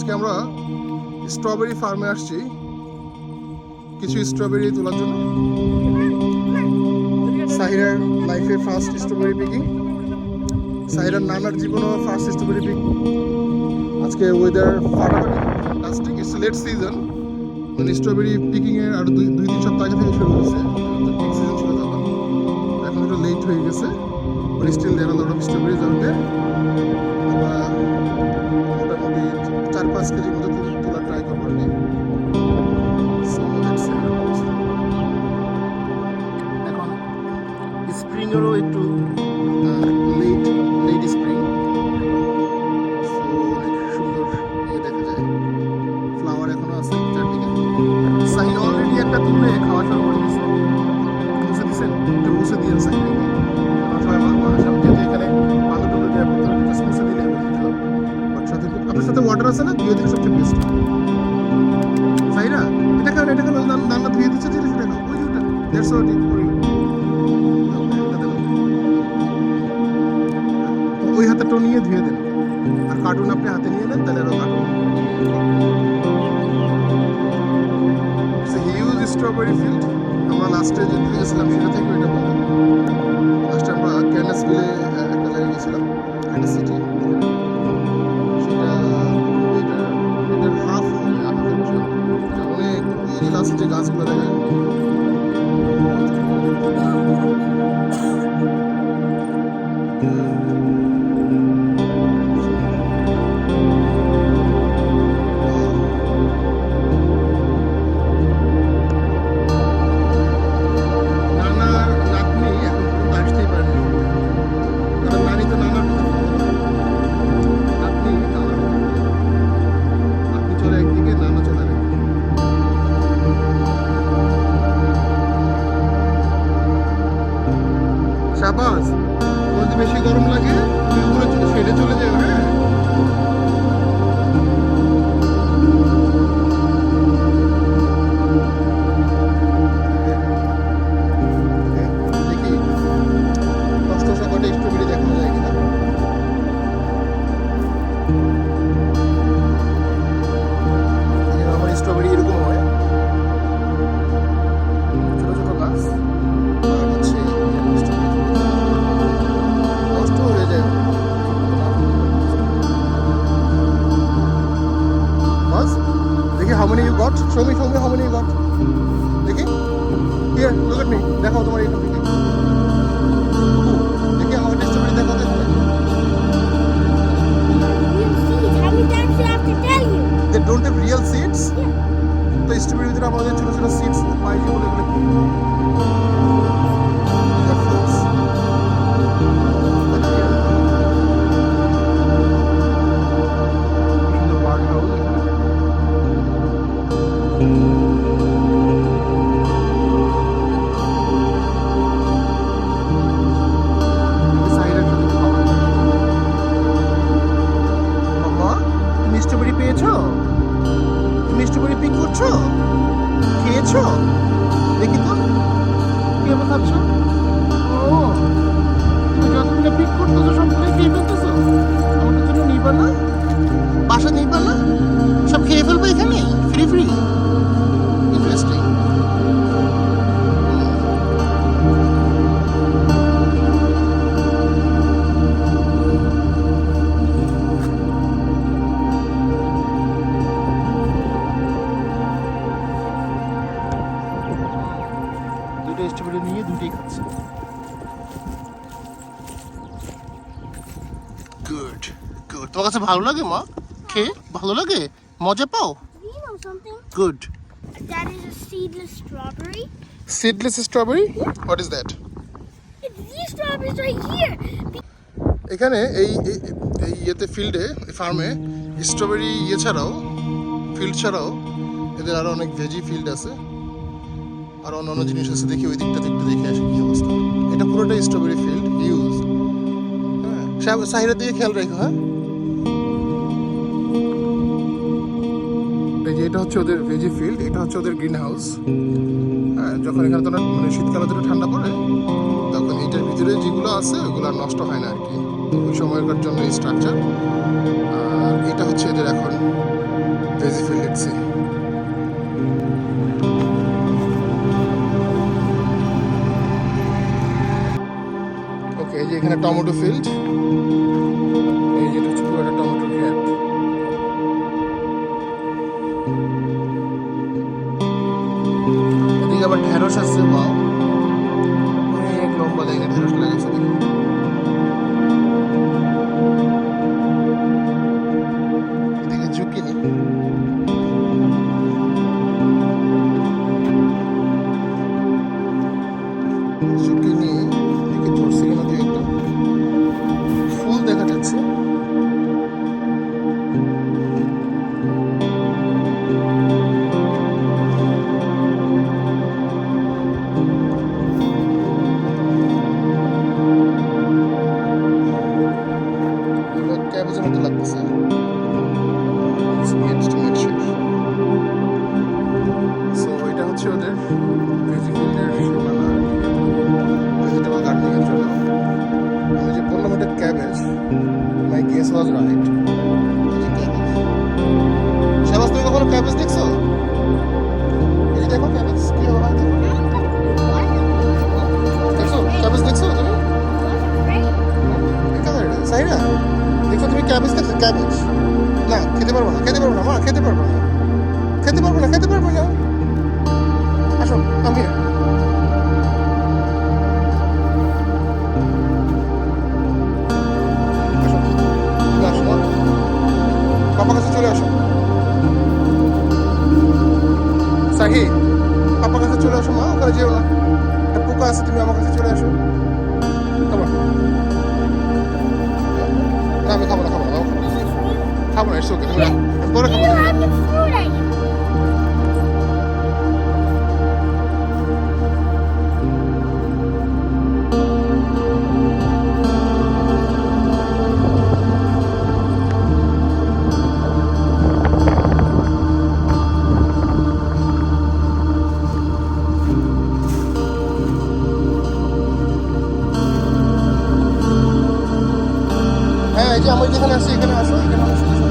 আজকে আমরা স্ট্রবেরি ফার্মে আসছি কিছু স্ট্রবেরি তোলার জন্য। সাহিরার লাইফে ফার্স্ট স্ট্রবেরি পিকিং, সাহিরার নানার জীবনও ফার্স্ট স্ট্রবেরি পিকিং। আজকে ওয়েদার ফাটাফাটি ফ্যান্টাস্টিক, ইটস লেট সিজন। মানে স্ট্রবেরি পিকিং এর আর দুই তিন সপ্তাহ আগে থেকে শুরু হয়েছে, পিক সিজন ছিল তখন। এখন একটু লেট হয়ে গেছে, but still there are lot of strawberries out there. আমরা মোটামুটি 4-5 কেজির মতো তোলা ট্রাই করবো আর কি। এখন স্প্রিংয়েরও একটু লেট স্প্রিং, অনেক সুন্দর ইয়ে দেখা যায়, ফ্লাওয়ার এখনো আছে চারদিকে। সাইড অলরেডি একটা তুলে খাওয়া শুরু করে দিয়েছে। মুছে দিচ্ছেন, একটু মুছে দিয়ে সাইডে যেহেতু এখানে আলু টুলু দেওয়া মুছে দিলে আপনার সাথে ওয়াটার আছে না, ধুয়ে দিলে সবচেয়ে বেস্ট। সাইরা এটা খাও, এটা খাও, রান্না ধুয়ে দিচ্ছে, ধীরে ধীরে খাও। ওই ওটা that's what it for you. ওই হাতেটা নিয়ে ধুয়ে দেন, আর কার্টুন আপনি হাতে নিয়ে নেন, তাহলে আরো cartoon. It's a huge strawberry field. আমরা লাস্টে যে গেছিলাম সেটা থেকে ওইটা বলবো। লাস্টে আমরা ক্যানসভিলে একটা জায়গায় গেছিলাম, একটা সিটি, সেটা এটার হাফ হবে আমাদের অনেক। এই লাস্ট যে গাছগুলো দেখা যায়, শাবাশ। যদি বেশি গরম লাগে তুমি উপরে ছেড়ে চলে যাও। হ্যাঁ, দেখি কষ্ট সকালে স্ট্রবেরি দেখানো যায় কিনা। আমার স্ট্রবেরি এরকম হয়, ছোট ছোট গাছ, আর হচ্ছে নষ্ট হয়ে যায়। বাস দেখি how many you got, show me how many you got. দেখি হিয়ার, লুক এট মি, দেখাও তোমার এখান থেকে। দেখি আমার স্ট্রবেরি দেখাও তো এখানে। They don't have real seeds? তো স্ট্রবেরির ভিতরে আমাদের ছোট ছোট সিডস পাই, যেগুলো এগুলো কি? স্ট্রবেরি পেয়েছো? তুমি স্ট্রবেরি পিক করছো? খেয়েছো? দেখি তো কিভাবে খাচ্ছ। ও, তুমি যতগুলো পিক করতেছো সবগুলো খেয়ে ফেলতেছো। আমাদের জন্য নিবা না? বাসা নিবা না? সব খেয়ে ফেলবো এখানে ফ্রি ফ্রি? ইন্টারেস্টিং। স্ট্রবেরি নিয়ে দুটোই খাচ্ছে। Good good. তোমার কাছে ভালো লাগে মা? খেয়ে ভালো লাগে? মজা পাও? Good. That is a seedless strawberry. Seedless strawberry? What is that? It's these strawberries right here. এখানে এই ইয়েতে ফিল্ডে, ফার্মে স্ট্রবেরি ইয়ে ছাড়াও, ফিল্ড ছাড়াও এদের আরো অনেক ভেজি ফিল্ড আছে, আর অন্যান্য জিনিস আছে। দেখি ওই দিকটাতে একটু দেখে আসি কি অবস্থা। এটা পুরোটাই স্ট্রবেরি ফিল্ড, হিউজ। হ্যাঁ, সাহিরের দিকে খেয়াল রেখো। হ্যাঁ, এই যে এটা হচ্ছে ওদের ভেজি ফিল্ড, এটা হচ্ছে ওদের গ্রিন হাউস। হ্যাঁ, যখন এখানে তোরা মানে শীতকালে তোরা ঠান্ডা পড়ে, তখন এটার ভিতরে যেগুলো আছে ওগুলো আর নষ্ট হয় না আর কি। তো ওই সময়কার জন্য এই স্ট্রাকচার। আর এটা হচ্ছে এদের এখন Veggie field, let's see. ওকে, এই যে এখানে টমেটো ফিল্ড, এই যেটা হচ্ছে পুরোটা টমেটো ক্ষেত। এদিকে আবার ঢেঁড়স আছে, ওয়াও অনেক লম্বা জায়গায় ঢেঁড়স লাগাইছে দেখুন। এদিকে জুকিনি, জুকিনি এদিকে ধরছে কিনা দুই একটা, ফুল দেখা যাচ্ছে। এগুলো ক্যাবেজের মতো লাগতেছে। So, এটা হচ্ছে ওদের ভেজিটেবলের সীমানা, ভেজিটেবল গার্ডেনিংয়ের জন্য। আমি যে বললাম এটা cabbage, my guess was right. শাবাশ, তুমি কখনো ক্যাবেজ দেখছো? এই যে দেখো ক্যাবেজ কি হয়, দেখো। দেখছো ক্যাবেজ, দেখছো তুমি? সাইরা দেখো, তুমি ক্যাবেজ দেখছো? ক্যাবেজ না, খেতে পারবো না, খেতে পারবো না মা, খেতে পারবো না, খেতে পারবো না, খেতে পারবো না। আসো, আমি আসো, পাপার কাছে চলে আসো। সাহি, পাপার কাছে চলে আসো মা, ওখানে যেও না, একটা পোকা আছে, তুমি আমার কাছে চলে আসো। খাবো না, আমি খাবো না, খাবো না, খাবো না, এসো, তুমি পরে খাবো You না। have the fruit I have. হ্যাঁ, এই যে আমি যেখানে আসছি, এখানে আসো, এখানে আসো, আসো।